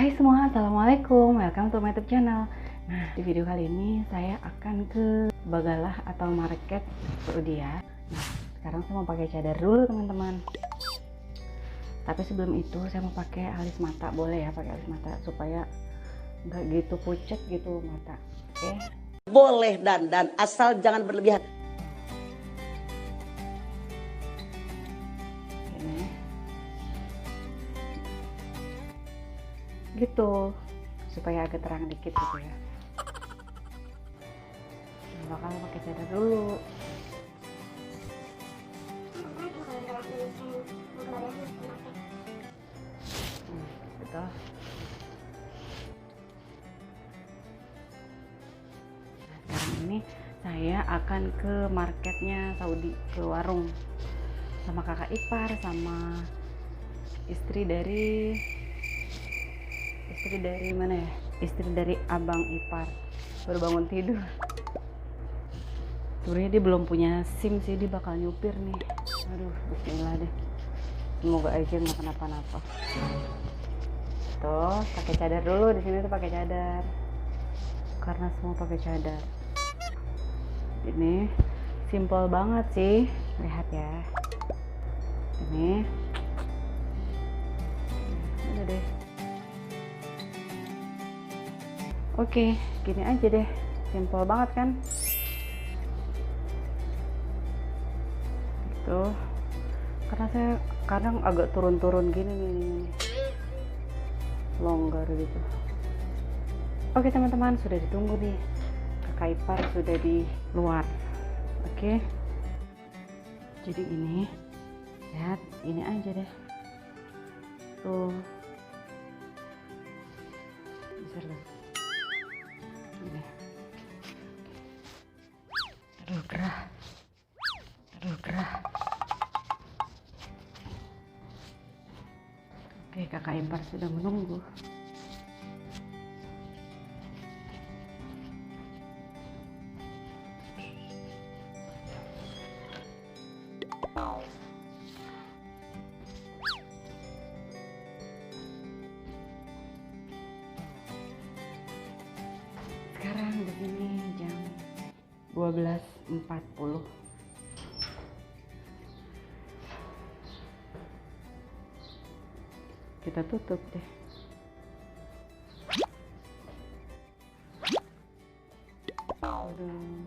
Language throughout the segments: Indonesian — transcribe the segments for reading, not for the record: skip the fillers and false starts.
Hai semua, assalamualaikum, welcome to my YouTube channel. Nah, di video kali ini saya akan ke Bagalah atau market Saudi ya. Nah, sekarang saya mau pakai cadar dulu teman-teman. Tapi sebelum itu saya mau pakai alis mata, boleh ya pakai alis mata supaya nggak gitu pucet gitu mata. Oke? Boleh dan asal jangan berlebihan. Gitu supaya agak terang dikit gitu ya. Bakal pakai cadar dulu. Gitu. Nah, sekarang ini saya akan ke marketnya Saudi, ke warung sama kakak ipar sama istri dari mana ya, istri dari abang ipar, baru bangun tidur. Sebenarnya dia belum punya SIM sih, dia bakal nyupir nih. Aduh, bismillah deh, semoga aja nggak kenapa-napa. Tuh pakai cadar dulu, di sini tuh pakai cadar karena semua pakai cadar. Ini simple banget sih, lihat ya, ini udah deh. Oke, gini aja deh, simple banget kan? Gitu. Karena saya kadang agak turun-turun gini nih, longgar gitu. Oke teman-teman, sudah ditunggu nih, kakak ipar sudah di luar. Oke, jadi ini, lihat, ini aja deh. Tuh, bisa lihat. Aduh gerah. Oke, kakak ipar sudah menunggu. Sekarang di sini jam 12.40. Kita tutup deh. Aduh.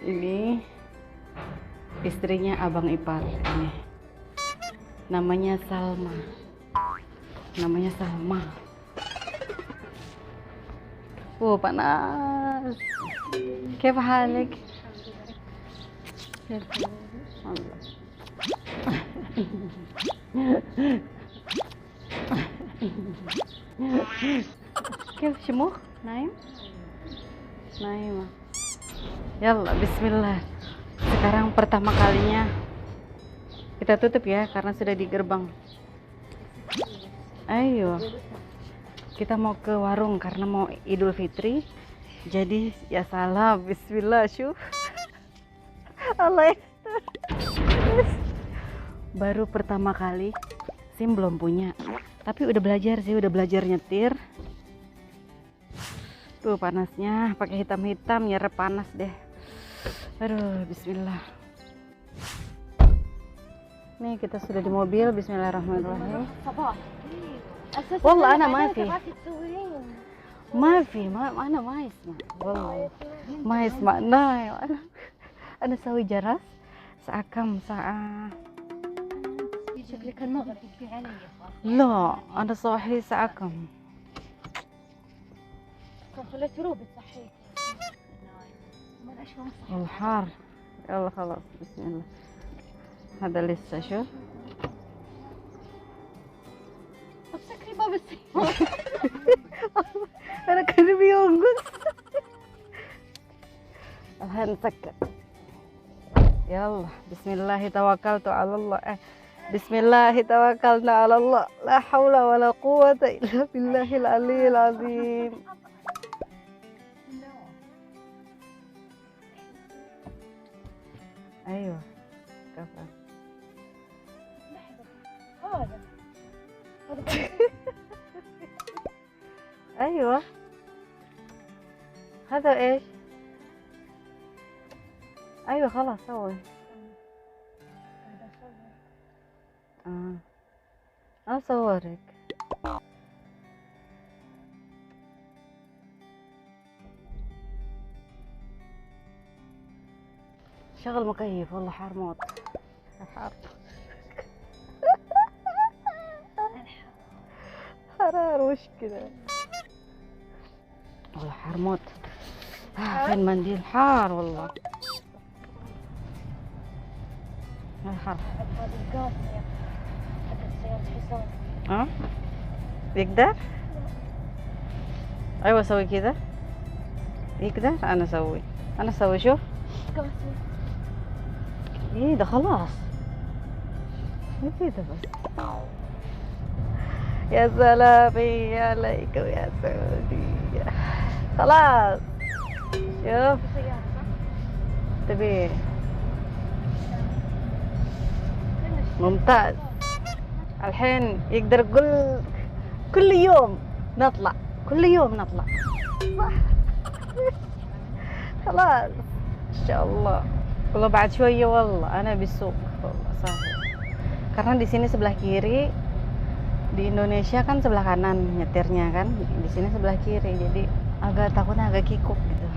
Ini istrinya abang ipar ini. Namanya Salma. Oh, panas. كيف حالك؟ كيف شموخ؟ نايم؟ نايمة. Yalla, bismillah. Sekarang pertama kalinya kita tutup ya karena sudah di gerbang. Ayo, kita mau ke warung karena mau Idul Fitri. Jadi ya salah, bismillah, syuh. Allah. Baru pertama kali, SIM belum punya. Tapi udah belajar sih, udah belajar nyetir. Tuh panasnya, pakai hitam-hitam nyerap panas deh. Aduh, bismillah. Nih kita sudah di mobil, bismillahirrahmanirrahim. والله أنا ما في أنا ما يسمع والله ما يسمع. أنا أسوي جرس ساعة ساعة. شكلك المغرب في علي. لا أنا صاحي ساعة كم. خلت روبي تصحيك. الحار. يلا خلاص بسم الله. هذا لسه شوف. سكري باب السيارة. أنا كان بينقص. الآن سكر. يلا بسم الله توكلت على الله. Bismillah tawakkalna 'ala Allah. La haula wala quwwata illa billahil aliyyil azim. أيوة كفى. هذا أيوة هذا إيش؟ أيوة خلاص سوي. أصورك. شغل مكيف والله حار موت. حار حرار وش كذا والله حار موت. فين منديل حار والله. حار. هذه القاسية حقت سيارة حسام. يقدر؟ أيوة سوي كذا. يقدر؟ أنا أسوي شوف. قاسية. إيه ده خلاص. إيه كذا بس. يا سلامي عليكم يا سعودية. خلاص. شوف سيارة صح؟ تبي ممتاز. الحين يقدر يقول كل يوم نطلع صح. خلاص ان شاء الله. Kalau بعد شوية والله أنا بالسوق والله sahur. Karena di sini sebelah kiri, di Indonesia kan sebelah kanan nyetirnya kan, di sini sebelah kiri, jadi takutnya agak kikuk gitu.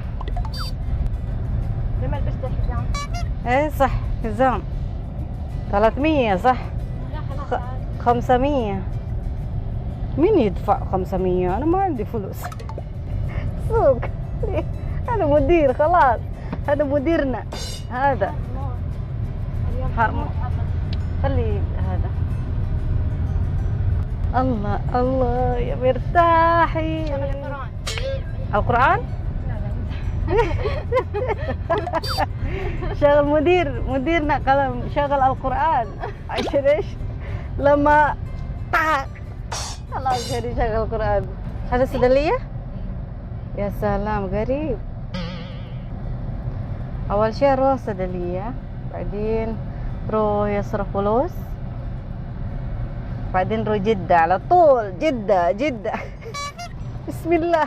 لما لبست الحزام؟ ايه صح حزام 300 صح. لا خلاص عادي. 500. مين يدفع 500؟ أنا ما عندي فلوس. سوق. هذا مدير خلاص. هذا مديرنا هذا. اليوم حرام. خلي هذا. الله الله يا مرتاحي. شغل القرآن. القرآن؟ لا لا شغل مديرنا قال شغل القرآن عشان ايش؟ لما طاق خلاص jadi شغل القرآن. هذا صيدلية؟ يا سلام قريب. أول شيء أروح صيدلية، بعدين روح يصرف فلوس، بعدين روح جدة على طول. جدة بسم الله.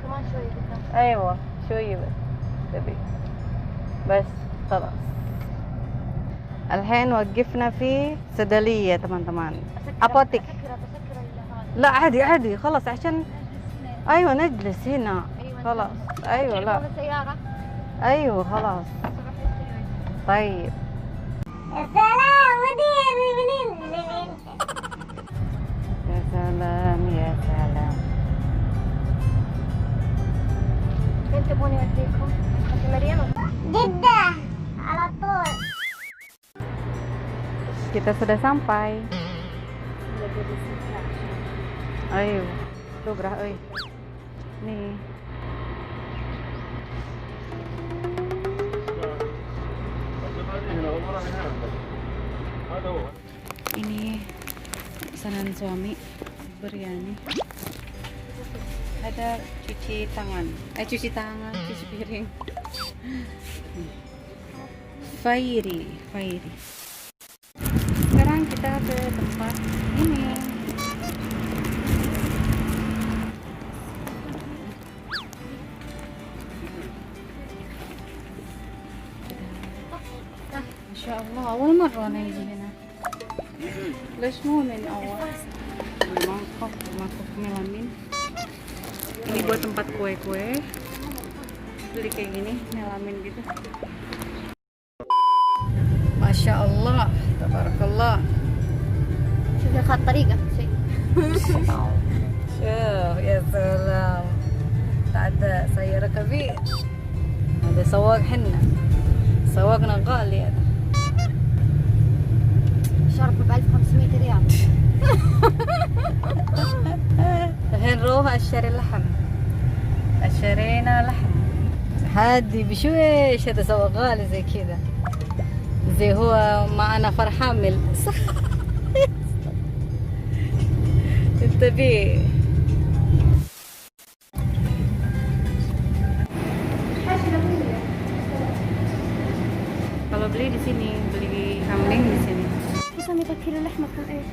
كمان شوي قدام. ايوه شوية بس تبي بس خلاص. الحين وقفنا في صيدلية teman-teman. أبوتيك. بسكر هذا. لا عادي خلاص عشان ايوه نجلس هنا خلاص. ايوه لا السيارة. ايوه خلاص طيب. يا سلام مدير يا سلام يا سلام. فين تبوني أوديكم؟ أنت مريم؟ جدة على طول. Kita sudah sampai. Ayo tuh gerah euy. Nih ini pesanan suami biryani. Ada cuci tangan, cuci piring. Fairi. Sekarang kita ke tempat ini. ما شاء الله أول مرة أنا يجي هنا. ليش مو من أول؟ mangkok melamin. Ini buat tempat kue-kue. Beli kayak gini, melamin gitu. Masya Allah, tabarakallah. شوف يا خالد طريقة شيء. شوف يا سلام. تعدى سيارة كبير. هذا سواق حنا. سواقنا غالي هذا. شرب ب 1500 ريال. الحين نروح اشتري لحم. اشترينا لحم هادي بشويش. هذا سواق غالي زي كذا. قصدي هو معنا فرحامل صح. انتبه. Kalau beli di sini, beli kambing di sini. بس 100 كيلو لحمة كم ايش؟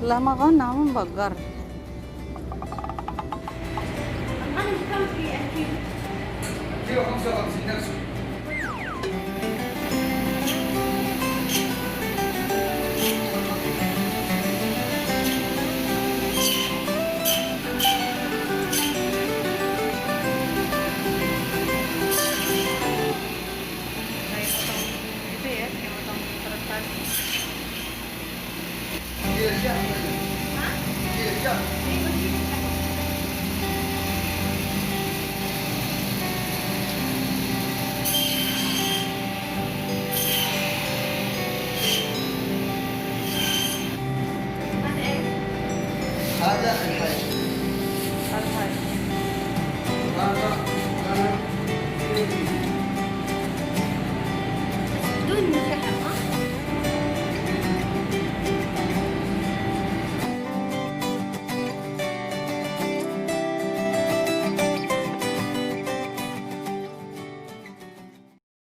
لا ما غنى من بقر. كيلو 55 نفسه. هذا